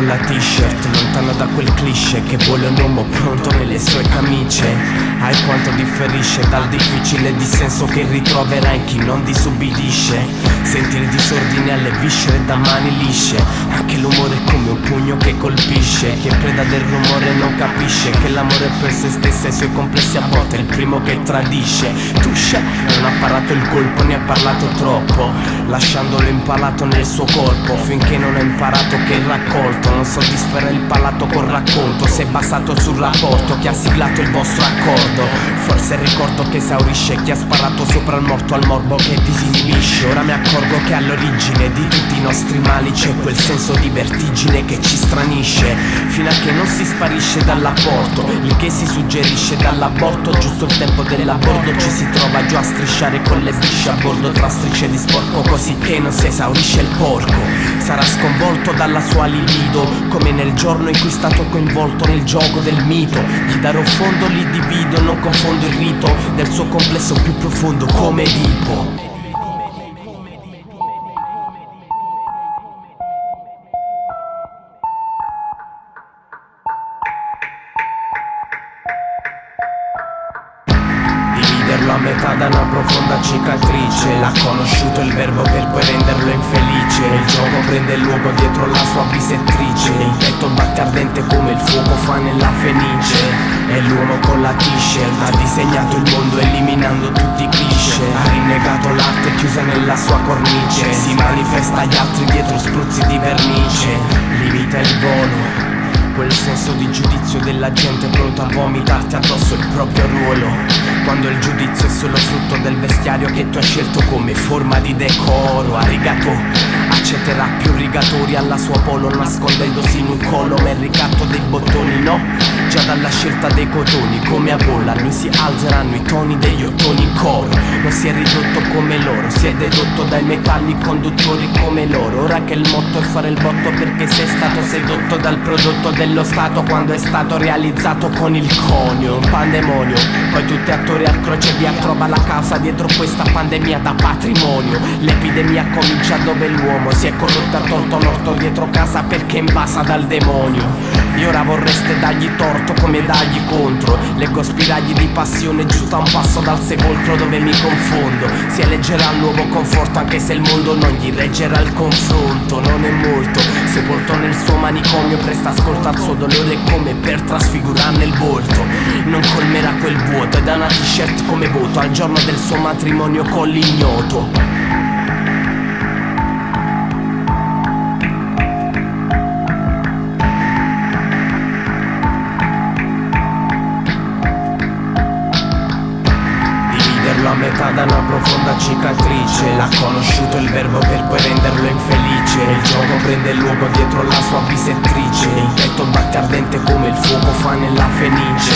con la t-shirt, lontano da quel cliché che vuole un uomo pronto nelle sue camicie. Hai quanto differisce dal difficile dissenso che ritroverà in chi non disubbidisce. Senti il disordine alle viscere da mani lisce. Anche l'umore è come un pugno che colpisce. Chi è preda del rumore non capisce che l'amore per se stesso e i suoi complessi a volte è il primo che tradisce. Touché, non ha parato il colpo, ne ha parlato troppo, lasciandolo impalato nel suo corpo, finché non ha imparato che il raccolto non soddisferà il palato col racconto. Se è basato sul rapporto che ha siglato il vostro accordo, forse il ricordo che esaurisce chi ha sparato sopra il morto al morbo che disinibisce. Ora mi accorgo che all'origine di tutti i nostri mali c'è quel senso di vertigine che ci stranisce, fino a che non si sparisce dall'apporto, il che si suggerisce dall'aborto. Giusto il tempo dell'abordo ci si trova giù a strisciare con le bisce a bordo tra strisce di sporco, così che non si esaurisce il porco. Sarà sconvolto dalla sua libido, come nel giorno in cui è stato coinvolto nel gioco del mito. Gli darò fondo, li divido, non confondo il rito del suo complesso più profondo come Edipo. A metà da una profonda cicatrice, l'ha conosciuto il verbo per poi renderlo infelice. Il gioco prende il luogo dietro la sua bisettrice, il petto batte ardente come il fuoco fa nella fenice. E l'uomo con la t-shirt ha disegnato il mondo eliminando tutti i cliché. Ha rinnegato l'arte chiusa nella sua cornice, si manifesta agli altri dietro spruzzi di vernice. Limita il volo, quel senso di giudizio della gente pronta a vomitarti addosso il proprio ruolo, quando il giudizio è solo frutto del vestiario che tu hai scelto come forma di decoro. Arigato accetterà più rigatori alla sua polo, nascondendosi in un collo, ma il ricatto dei bottoni no, già dalla scelta dei cotoni. Come a bolla lui si alzeranno i toni degli ottoni in coro. Non si è ridotto come loro, si è dedotto dai metalli conduttori come loro. Ora che il motto è fare il botto perché sei stato sedotto dal prodotto dello Stato quando è stato realizzato con il conio. Un pandemonio, poi tutti attori al crocevia, trova la causa dietro questa pandemia da patrimonio. L'epidemia comincia dove l'uomo si è corrotto, ha tolto l'orto dietro casa perché è invasa dal demonio. E ora vorreste dargli torto come dargli contro. Leggo spiragli di passione giusto a un passo dal sepolcro dove mi confondo. Si eleggerà il nuovo conforto anche se il mondo non gli reggerà il confronto. Non è molto, sepolto nel suo manicomio, presta ascolto al suo dolore come per trasfigurarne il volto. Non colmerà quel vuoto e dà una t-shirt come voto al giorno del suo matrimonio con l'ignoto. A metà da una profonda cicatrice, l'ha conosciuto il verbo per poi renderlo infelice. Il gioco prende il luogo dietro la sua bisettrice, il petto batte ardente come il fuoco fa nella fenice.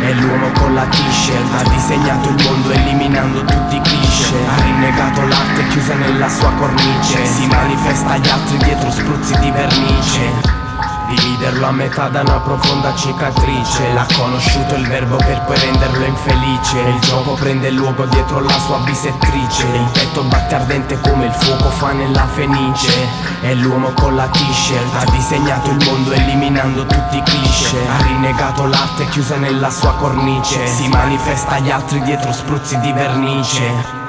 E l'uomo con la t-shirt ha disegnato il mondo eliminando tutti i cliché. Ha rinnegato l'arte chiusa nella sua cornice, si manifesta agli altri dietro spruzzi di vernice. Dividerlo a metà da una profonda cicatrice, l'ha conosciuto il verbo per poi renderlo infelice. Il gioco prende il luogo dietro la sua bisettrice, il petto batte ardente come il fuoco fa nella fenice. E l'uomo con la t-shirt ha disegnato il mondo eliminando tutti i cliché. Ha rinnegato l'arte chiusa nella sua cornice, si manifesta agli altri dietro spruzzi di vernice.